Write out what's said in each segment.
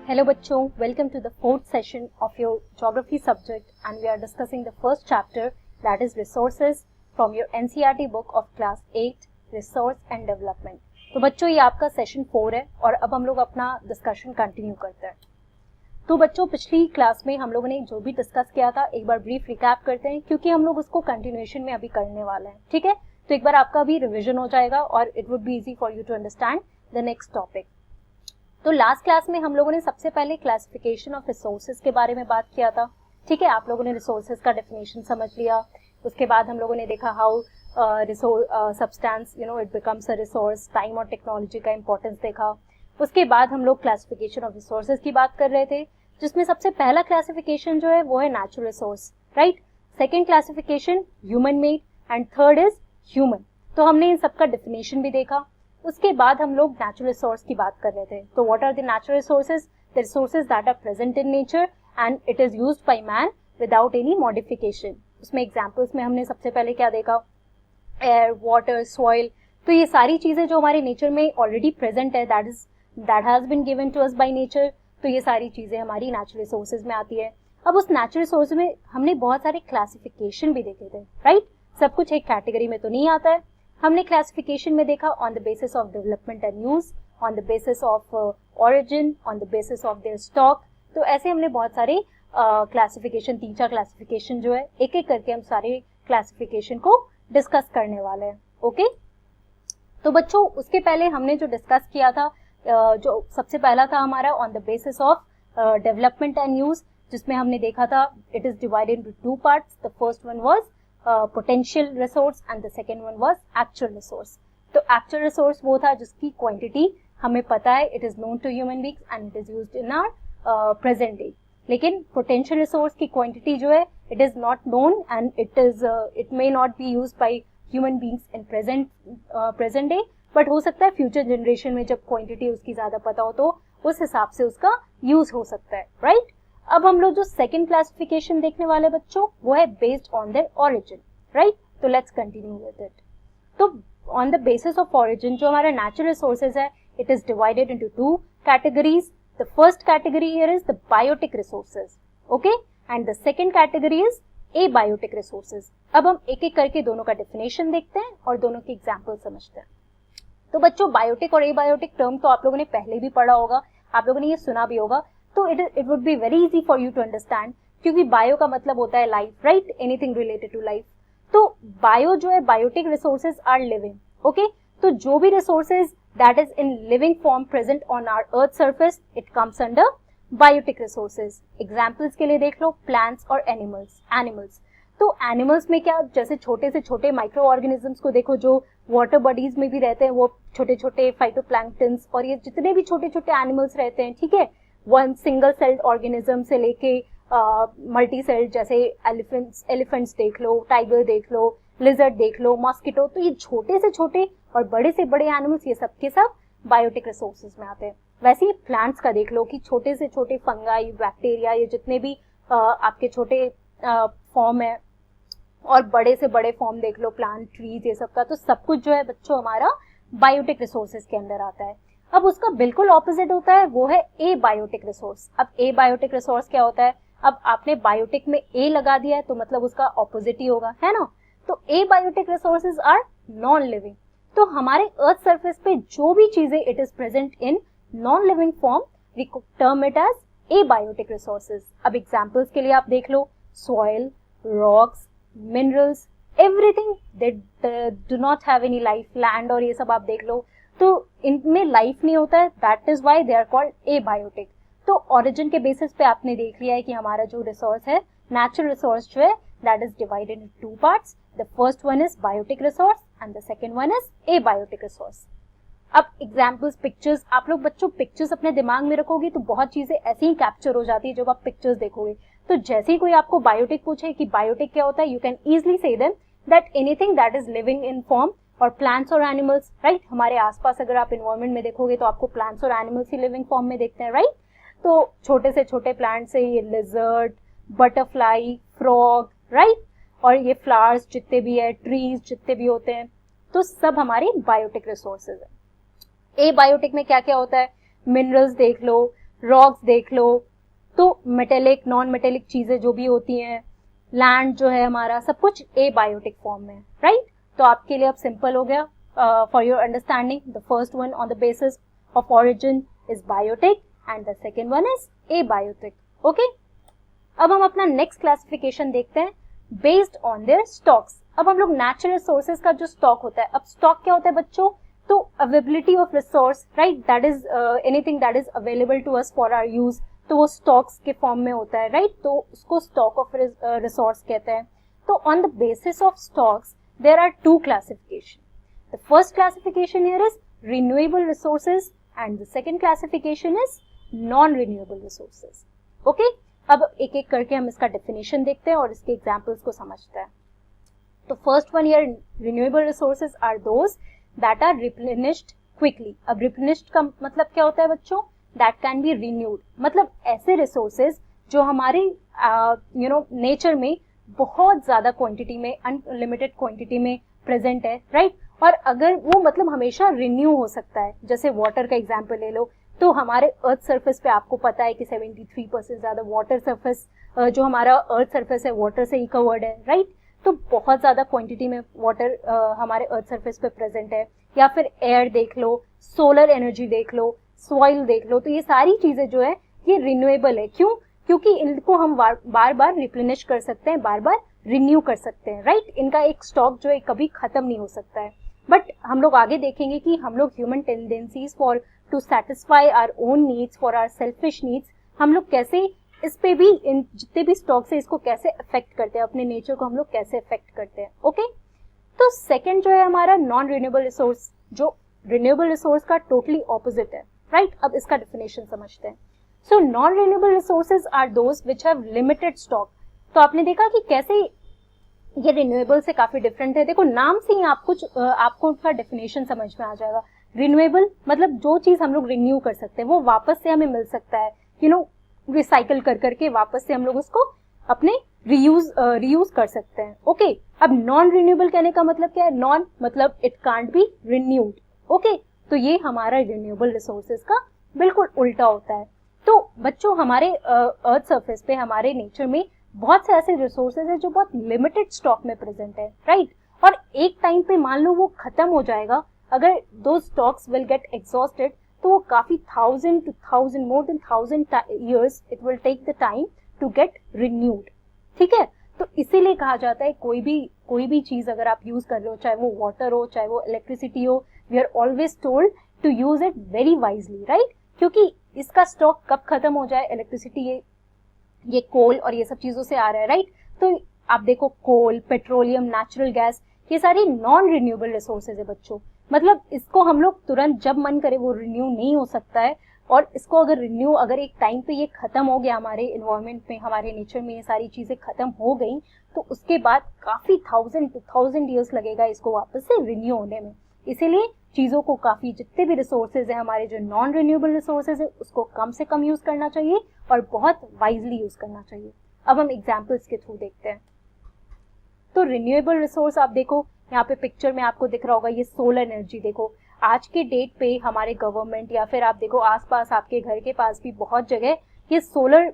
Hello bachcho, welcome to the fourth session of your geography subject and we are discussing the first chapter that is resources from your NCERT book of class 8 resource and development। तो बच्चों ये आपका session 4 है और अब हम लोग अपना डिस्कशन कंटिन्यू करते हैं। तो बच्चों पिछली क्लास में हम लोगों ने जो भी डिस्कस किया था एक बार ब्रीफ रिकैप करते हैं क्योंकि हम लोग उसको कंटिन्यूएशन में अभी करने वाले हैं, ठीक है। तो एक बार आपका भी रिविजन हो जाएगा और it would be easy for you to understand the next topic. तो लास्ट क्लास में हम लोगों ने सबसे पहले क्लासिफिकेशन ऑफ रिसोर्सेज के बारे में बात किया था, ठीक है। आप लोगों ने रिसोर्सेज का डेफिनेशन समझ लिया। उसके बाद हम लोगों ने देखा how substance it becomes a resource, time और टेक्नोलॉजी का इंपॉर्टेंस देखा। उसके बाद हम लोग क्लासिफिकेशन ऑफ रिसोर्सेज की बात कर रहे थे जिसमें सबसे पहला क्लासिफिकेशन जो है वो है natural resource, right. Second classification human made and third is human. तो हमने इन सबका डेफिनेशन भी देखा। उसके बाद हम लोग नेचुरल रिसोर्स की बात कर रहे थे। तो what are the natural resources? The resources that are present in nature and it is used by man without any modification. उसमें एग्जांपल्स में हमने सबसे पहले क्या देखा? Air, water, soil. तो ये सारी चीजें जो हमारे नेचर में ऑलरेडी प्रेजेंट है that has been given to us by nature. तो ये सारी चीजें हमारी नेचुरल रिसोर्सेज में आती है। अब उस नेचुरल रिसोर्स में हमने बहुत सारे क्लासिफिकेशन भी देखे थे, राइट। सब कुछ एक कैटेगरी में तो नहीं आता है। हमने क्लासिफिकेशन में देखा on the basis of development and use, on the basis of origin, on the basis of their stock. तो ऐसे हमने बहुत सारे क्लासिफिकेशन, 3-4 क्लासिफिकेशन जो है एक एक करके हम सारे क्लासिफिकेशन को डिस्कस करने वाले हैं, ओके। तो बच्चों उसके पहले हमने जो डिस्कस किया था जो सबसे पहला था हमारा on the basis of development and use, जिसमें हमने देखा था it is divided into 2 parts. The first one was potential resource and the second one was actual resource। तो actual resource वो था जिसकी quantity हमें पता है, it is known to human beings and it is used in our present day। लेकिन potential resource की quantity जो है it is not known and it may not be used by human beings in present day, but हो सकता है future generation में जब quantity उसकी ज्यादा पता हो तो उस हिसाब से उसका use हो सकता है, right। अब हम लोग जो सेकंड क्लासिफिकेशन देखने वाले बच्चों वो है based on their origin, right. तो लेट्स कंटिन्यू विद इट। तो on the basis of origin जो हमारा नेचुरल रिसोर्सेज है it is divided into 2 categories. The first category here is the biotic resources, okay, and the second category is abiotic resources. अब हम एक एक करके दोनों का डेफिनेशन देखते हैं और दोनों की एग्जांपल समझते हैं। तो बच्चों बायोटिक और एबायोटिक टर्म तो आप लोगों ने पहले भी पढ़ा होगा, आप लोगों ने ये सुना भी होगा। तो it would be very easy for you to understand क्योंकि बायो का मतलब होता है life, right, anything related to life. तो बायो जो है biotic resources are living, okay. तो जो भी resources that is in living form present on our earth surface it comes under biotic resources. Examples के लिए देख लो प्लांट्स और एनिमल्स। तो एनिमल्स में क्या, जैसे छोटे से छोटे माइक्रो ऑर्गेनिजम्स को देखो जो वाटर बॉडीज में भी रहते हैं, वो छोटे छोटे फाइटोप्लैंक्टन्स और ये जितने भी छोटे छोटे एनिमल्स रहते हैं, ठीक है, वन सिंगल सेल्ड ऑर्गेनिज्म से लेके मल्टी सेल्ड, जैसे एलिफेंट्स देख लो, टाइगर देख लो, लिजर्ड देख लो, मॉस्किटो। तो ये छोटे से छोटे और बड़े से बड़े एनिमल्स ये सब के सब बायोटिक रिसोर्सेज में आते हैं। वैसे ही प्लांट्स का देख लो कि छोटे से छोटे फंगाई, बैक्टीरिया, ये जितने भी आपके छोटे फॉर्म है और बड़े से बड़े फॉर्म देख लो, प्लांट, ट्रीज, ये सब का। तो सब कुछ जो है बच्चों हमारा बायोटिक रिसोर्सेज के अंदर आता है। अब उसका बिल्कुल ऑपोजिट होता है, वो है एबायोटिक रिसोर्स। अब एबायोटिक रिसोर्स क्या होता है? अब आपने बायोटिक में ए लगा दिया है तो मतलब उसका ऑपोजिट ही होगा, है ना। तो abiotic resources are non living. तो हमारे अर्थ सरफेस पे जो भी चीजें it is present in non living form we term it as abiotic resources. अब एग्जांपल्स के लिए आप देख लो soil, rocks, minerals, everything that do not have any life, land और ये सब आप देख लो, तो इनमें लाइफ नहीं होता है, that is why they are called abiotic. तो ओरिजिन के बेसिस पे आपने देख लिया है कि हमारा जो रिसोर्स है, नेचुरल रिसोर्स जो है, that is divided in 2 parts. The first one is biotic resource and the second one is abiotic resource. अब एग्जांपल्स, पिक्चर्स, आप लोग बच्चों पिक्चर्स अपने दिमाग में रखोगे तो बहुत चीजें ऐसे ही कैप्चर हो जाती है जब आप पिक्चर्स देखोगे। तो जैसे ही कोई आपको बायोटिक पूछे कि बायोटिक क्या होता है, यू कैन इजिली से them that anything that is living in form और प्लांट्स और एनिमल्स, राइट। हमारे आसपास अगर आप एनवायरमेंट में देखोगे तो आपको प्लांट्स और एनिमल्स ही लिविंग फॉर्म में देखते हैं, राइट। तो छोटे से छोटे प्लांट से ये लिजर्ड, बटरफ्लाई, फ्रॉग, राइट, और ये फ्लावर्स जितने भी है, ट्रीज जितने भी होते हैं, तो सब हमारे बायोटिक रिसोर्सेज है। एबायोटिक में क्या क्या होता है? मिनरल्स देख लो, रॉक्स देख लो, तो मेटेलिक नॉन मेटेलिक चीजें जो भी होती हैं, लैंड जो है हमारा, सब कुछ एबायोटिक फॉर्म में, राइट। तो आपके लिए अब सिंपल हो गया for your understanding. The first one on the basis of origin is biotic and the second one is abiotic. Okay, अब हम अपना नेक्स्ट क्लासिफिकेशन देखते हैं बेस्ड ऑन देयर स्टॉक्स। अब हम लोग नेचुरल रिसोर्सेज का जो स्टॉक होता है, अब स्टॉक क्या होता है बच्चों, तो availability of resource, right, that is anything that is available to us for our use, तो वो स्टॉक्स के फॉर्म में होता है, राइट, तो उसको स्टॉक ऑफ रिसोर्स कहते हैं। तो on the basis of stocks there are two classification. The first classification here is renewable resources and the second classification is non renewable resources. Okay, अब एक एक करके हम इसका डेफिनेशन देखते हैं और इसके एग्जांपल्स को समझते हैं। तो first one here, renewable resources are those that are replenished quickly. अब रिप्लेनिश्ड का मतलब क्या होता है बच्चों, दैट कैन बी रिन्यूड, मतलब ऐसे रिसोर्सेज जो हमारे नेचर में बहुत ज्यादा क्वांटिटी में, अनलिमिटेड क्वांटिटी में प्रेजेंट है, राइट, और अगर वो मतलब हमेशा रिन्यू हो सकता है। जैसे वाटर का एग्जांपल ले लो, तो हमारे अर्थ सरफेस पे आपको पता है कि 73% ज्यादा वाटर सरफेस, जो हमारा अर्थ सरफेस है वाटर से ही कवर्ड है, राइट, तो बहुत ज्यादा क्वांटिटी में वाटर हमारे अर्थ सरफेस पे प्रेजेंट है। या फिर एयर देख लो, सोलर एनर्जी देख लो, सॉइल देख लो, तो ये सारी चीजें जो है ये रिन्यूएबल है। क्यों? क्योंकि इनको हम बार बार रिप्लेनिश कर सकते हैं, बार बार रिन्यू कर सकते हैं, राइट, इनका एक स्टॉक जो है कभी खत्म नहीं हो सकता है। बट हम लोग आगे देखेंगे कि हम लोग human tendencies for to satisfy our own needs, for our selfish needs, हम लोग कैसे इस पे भी, इन जितने भी स्टॉक्स है इसको कैसे अफेक्ट करते हैं, अपने नेचर को हम लोग कैसे अफेक्ट करते हैं। ओके, तो सेकंड जो है हमारा नॉन रिन्यूएबल रिसोर्स, जो रिन्यूएबल रिसोर्स का टोटली ऑपोजिट है, राइट। अब इसका डेफिनेशन समझते हैं। So non renewable resources are those which have limited stock. तो आपने देखा कि कैसे ये रिन्यूएबल से काफी डिफरेंट है। देखो नाम से ही आपको उसका डेफिनेशन समझ में आ जाएगा। रिन्यूएबल मतलब जो चीज हम लोग रिन्यू कर सकते हैं, वो वापस से हमें मिल सकता है, रिसाइकल कर करके वापस से हम लोग उसको अपने रीयूज कर सकते हैं। ओके, अब नॉन रिन्यूएबल कहने का मतलब क्या है? नॉन मतलब it can't be renewed. Okay, तो ये हमारा रिन्यूएबल रिसोर्सेज का बिल्कुल उल्टा होता है। तो बच्चों हमारे अर्थ सरफेस पे, हमारे नेचर में बहुत से ऐसे रिसोर्सेज है जो बहुत लिमिटेड स्टॉक में प्रेजेंट है, राइट, और एक टाइम पे मान लो वो खत्म हो जाएगा, अगर दो स्टॉक्स विल गेट एग्जॉस्टेड, तो वो काफी 1000 to 1000 more than 1000 years it will take the time to get renewed। ठीक है, तो इसीलिए कहा जाता है कोई भी चीज अगर आप यूज कर रहे हो, चाहे वो वाटर हो, चाहे वो इलेक्ट्रिसिटी हो, we are always told to use it very wisely, right, क्योंकि इसका स्टॉक कब खत्म हो जाए, इलेक्ट्रिसिटी ये कोल और ये सब चीजों से आ रहा है, राइट। तो आप देखो कोल, पेट्रोलियम, नेचुरल गैस, ये सारी नॉन रिन्यूएबल रिसोर्सेज है बच्चों। मतलब इसको हम लोग तुरंत जब मन करे वो रिन्यू नहीं हो सकता है, और इसको अगर रिन्यू, अगर एक टाइम पे ये खत्म हो गया हमारे इन्वायरमेंट में, हमारे नेचर में ये सारी चीजें खत्म हो गई, तो उसके बाद काफी 1000 to 1000 years लगेगा इसको वापस से रिन्यू होने में। इसीलिए चीजों को काफी, जितने भी रिसोर्सेज है हमारे जो नॉन रिन्यूएबल रिसोर्सेज है, उसको कम से कम यूज करना चाहिए और बहुत वाइजली यूज करना चाहिए। अब हम एग्जाम्पल्स के थ्रू देखते हैं। तो रिन्यूएबल रिसोर्स आप देखो, यहाँ पे पिक्चर में आपको दिख रहा होगा ये सोलर एनर्जी। देखो आज के डेट पे हमारे गवर्नमेंट, या फिर आप देखो आसपास आपके घर के पास भी बहुत जगह ये सोलर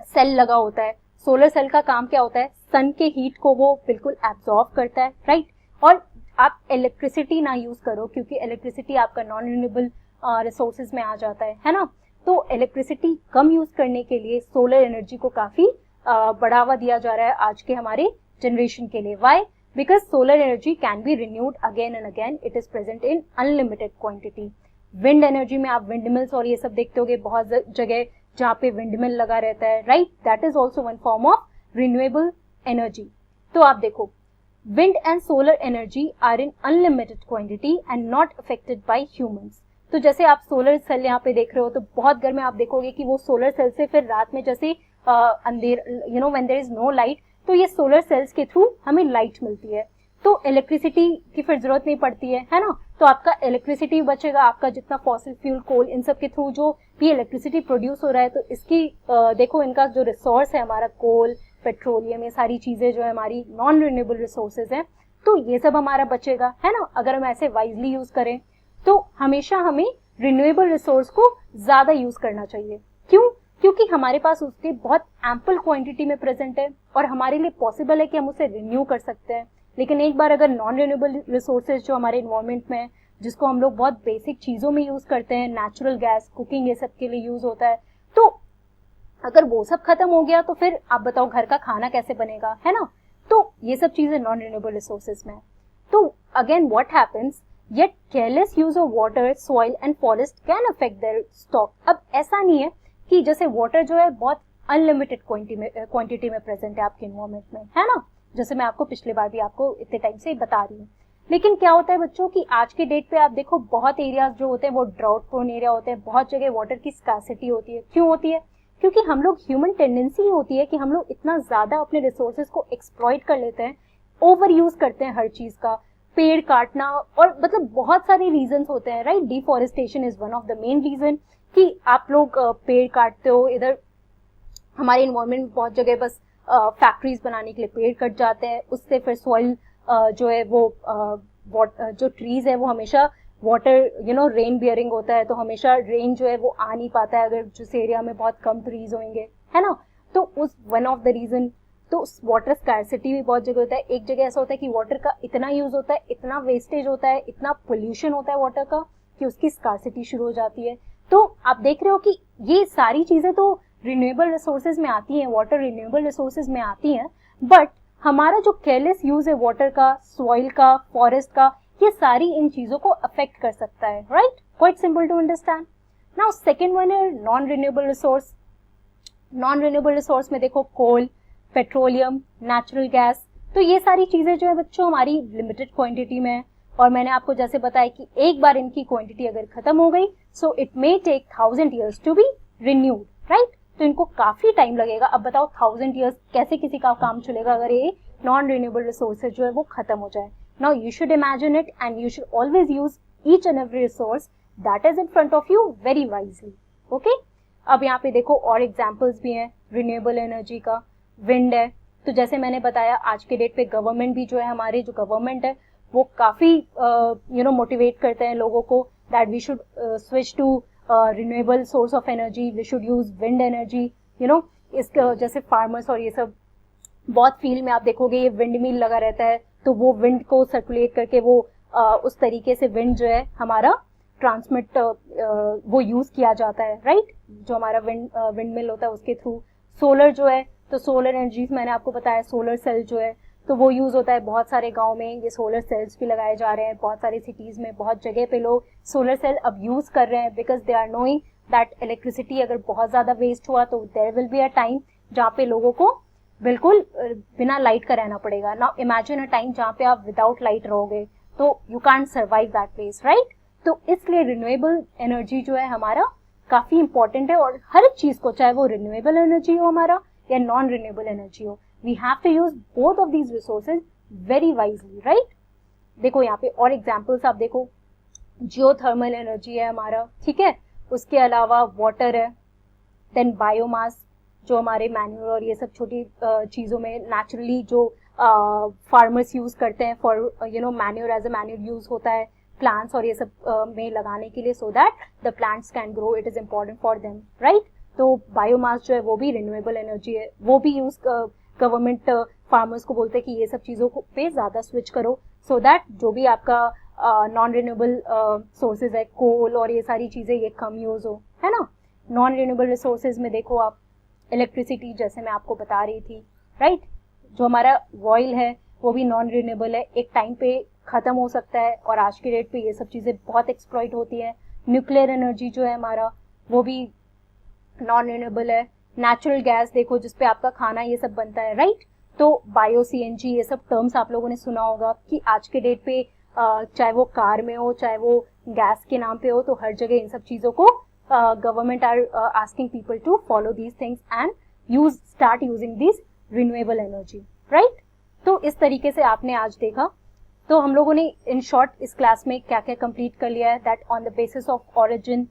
सेल लगा होता है। सोलर सेल का काम क्या होता है? सन के हीट को वो बिल्कुल एब्जॉर्ब करता है, राइट, और आप इलेक्ट्रिसिटी ना यूज करो, क्योंकि इलेक्ट्रिसिटी आपका नॉन रिन्यूएबल रिसोर्सेज में आ जाता है ना। तो इलेक्ट्रिसिटी कम यूज करने के लिए सोलर एनर्जी को काफी बढ़ावा दिया जा रहा है आज के हमारे जनरेशन के लिए। Y? Because solar energy can be renewed again and again. It is present in unlimited quantity. Wind energy में आप windmills और ये सब देखते होगे बहुत जगह जहाँ पे windmill लगा रहता है, right? That is also one form of renewable energy. तो आप देखो wind and solar energy are in unlimited quantity and not affected by humans. तो जैसे आप सोलर सेल यहाँ पे देख रहे हो, तो बहुत घर में आप देखोगे कि वो सोलर सेल से फिर रात में जैसे अंधेर, when there is no light, तो ये सोलर सेल्स के थ्रू हमें लाइट मिलती है, तो इलेक्ट्रिसिटी की फिर जरूरत नहीं पड़ती है ना। तो आपका इलेक्ट्रिसिटी बचेगा, आपका जितना फॉसिल फ्यूल, कोल, इन सब के थ्रू जो भी इलेक्ट्रिसिटी प्रोड्यूस हो रहा है, तो इसकी देखो इनका जो रिसोर्स है हमारा कोल, पेट्रोलियम, ये सारी चीजें जो है हमारी नॉन रिन्यूएबल रिसोर्सेज हैं, तो ये सब हमारा बचेगा, है ना, अगर हम ऐसे वाइजली यूज करें। तो हमेशा हमें रिन्यूएबल रिसोर्स को ज्यादा यूज करना चाहिए। क्यों? क्योंकि हमारे पास उसके बहुत एम्पल क्वांटिटी में प्रेजेंट है और हमारे लिए पॉसिबल है कि हम उसे रिन्यू कर सकते हैं। लेकिन एक बार अगर नॉन रिन्यूएबल रिसोर्सेज जो हमारे इन्वायरमेंट में है, जिसको हम लोग बहुत बेसिक चीजों में यूज करते हैं, नेचुरल गैस, कुकिंग, ये सब के लिए यूज होता है, तो अगर वो सब खत्म हो गया तो फिर आप बताओ घर का खाना कैसे बनेगा, है ना? तो ये सब चीजें नॉन रिन्यूएबल रिसोर्सेज में है। तो again what happens, yet careless use of water, soil and forest can affect there stock. अब ऐसा नहीं है कि जैसे वाटर जो है बहुत अनलिमिटेड क्वांटिटी में प्रेजेंट है आपके इन्वायरमेंट में, है ना? जैसे मैं आपको पिछली बार भी आपको इतने टाइम से बता रही हूँ। लेकिन क्या होता है बच्चों कि आज के डेट पे आप देखो बहुत एरियाज जो होते हैं वो ड्राउट प्रोन एरिया होते हैं, बहुत जगह वाटर की स्कार्सिटी होती है। क्यों होती है? क्योंकि हम लोग, ह्यूमन टेंडेंसी होती है कि हम लोग इतना ज्यादा अपने रिसोर्सेज को एक्सप्लॉइट कर लेते हैं, ओवर यूज करते हैं हर चीज का, पेड़ काटना, और मतलब बहुत सारे रीजंस होते हैं, right? Deforestation is one of the main reason कि आप लोग पेड़ काटते हो। इधर हमारे इन्वायरमेंट में बहुत जगह बस फैक्ट्रीज बनाने के लिए पेड़ कट जाते हैं, उससे फिर सॉइल जो है वो जो ट्रीज है वो हमेशा वाटर रेन बियरिंग होता है, तो हमेशा रेन जो है वो आ नहीं पाता है अगर जिस एरिया में बहुत कम ट्रीज होंगे, है ना? तो उस वन ऑफ द रीजन, तो वाटर स्कैरसिटी भी बहुत जगह होता है। एक जगह ऐसा होता है कि वाटर का इतना यूज होता है, इतना वेस्टेज होता है, इतना पोल्यूशन होता है वाटर का कि उसकी स्कैरसिटी शुरू हो जाती है। तो आप देख रहे हो कि ये सारी चीजें तो रिन्यूएबल रिसोर्सेज में आती हैं, वाटर रिन्यूएबल रिसोर्सेज में आती हैं, बट हमारा जो केयरलेस यूज है वाटर का, सॉइल का, फॉरेस्ट का, ये सारी इन चीजों को अफेक्ट कर सकता है, right? Quite simple to understand. Now second one है non renewable resource. Non renewable resource में देखो कोल, पेट्रोलियम, नेचुरल गैस, तो ये सारी चीजें जो है बच्चों हमारी लिमिटेड क्वांटिटी में है, और मैंने आपको जैसे बताया कि एक बार इनकी क्वांटिटी अगर खत्म हो गई so it may take 1000 years to be renewed, right? तो इनको काफी टाइम लगेगा। अब बताओ 1000 years कैसे किसी का काम चलेगा अगर ये नॉन रिन्यूएबल रिसोर्सेज जो है वो खत्म हो जाए। Now you should imagine it and you should always use each and every resource that is in front of you very wisely, okay? अब यहाँ पे देखो और एग्जाम्पल्स भी हैं रिन्यूएबल एनर्जी का। विंड है, तो जैसे मैंने बताया आज के डेट पे गवर्नमेंट भी जो है, हमारे जो गवर्नमेंट है वो काफी मोटिवेट करते हैं लोगों को that we should switch to renewable source of energy, we should use wind energy, इसका जैसे फार्मर्स और ये सब बहुत फील्ड में आप देखोगे ये विंड मिल लगा रहता है, तो वो विंड को सर्कुलेट करके वो उस तरीके से विंड जो है हमारा ट्रांसमिट वो यूज किया जाता है, राइट? जो हमारा विंड मिल होता है उसके थ्रू। सोलर जो है, तो सोलर एनर्जी मैंने आपको बताया, सोलर सेल जो है तो वो यूज होता है बहुत सारे गांव में, ये सोलर सेल्स भी लगाए जा रहे हैं बहुत सारी सिटीज में, बहुत जगह पे लोग सोलर सेल अब यूज कर रहे हैं because they are knowing that electricity अगर बहुत ज्यादा वेस्ट हुआ तो there will be a time जहाँ पे लोगों को बिल्कुल बिना लाइट का रहना पड़ेगा। नाउ इमेजिन अ टाइम जहाँ पे आप विदाउट लाइट रहोगे, तो you can't survive that place, right? तो इसलिए रिन्यूएबल एनर्जी जो है हमारा काफी इंपॉर्टेंट है, और हर चीज को, चाहे वो रिन्यूएबल एनर्जी हो हमारा या नॉन रिन्यूएबल एनर्जी हो, we have to use both of these resources very wisely, right? देखो यहाँ पे और एग्जांपल्स आप देखो, जियोथर्मल एनर्जी है हमारा, ठीक है? उसके अलावा वाटर है, देन बायोमास जो हमारे मैन्यूर और ये सब छोटी चीजों में नेचुरली जो फार्मर्स यूज करते हैं for manure, as a manure use होता है प्लांट्स और ये सब में लगाने के लिए, so that the plants can grow, it is important for them, right? तो बायोमास जो है वो भी रिन्यूएबल एनर्जी है, वो भी यूज गवर्नमेंट फार्मर्स को बोलते हैं कि ये सब चीजों को पे ज्यादा स्विच करो, सो दैट जो भी आपका नॉन रिन्यूएबल सोर्सेज है, कोल और ये सारी चीजें, ये कम यूज हो, है ना? नॉन रिन्यूएबल रिसोर्सेज में देखो आप इलेक्ट्रिसिटी, जैसे मैं आपको बता रही थी, राइट? जो हमारा ऑयल है वो भी नॉन रिन्यूएबल है, एक टाइम पे खत्म हो सकता है, और आज के डेट पे ये सब चीजें बहुत एक्सप्लॉइट होती है। न्यूक्लियर एनर्जी जो है हमारा वो भी नॉन रिन्यूएबल है। नेचुरल गैस देखो जिसपे आपका खाना ये सब बनता है, राइट? तो बायो सीएनजी, ये सब टर्म्स आप लोगों ने सुना होगा कि आज के डेट पे चाहे वो कार में हो, चाहे वो गैस के नाम पे हो, तो हर जगह इन सब चीजों को government are asking people to follow these things and start using this renewable energy, right? तो इस तरीके से आपने आज देखा, तो हम लोगों ने इन शॉर्ट इस क्लास में क्या क्या कंप्लीट कर लिया है, that on the basis of origin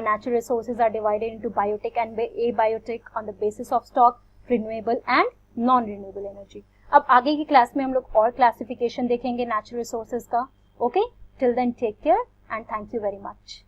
natural resources are divided into biotic and abiotic on the basis of stock, renewable and non-renewable energy. अब आगे की क्लास में हम लोग और क्लासिफिकेशन देखेंगे नेचुरल रिसोर्सेज का, okay? Till then take care and thank you very much.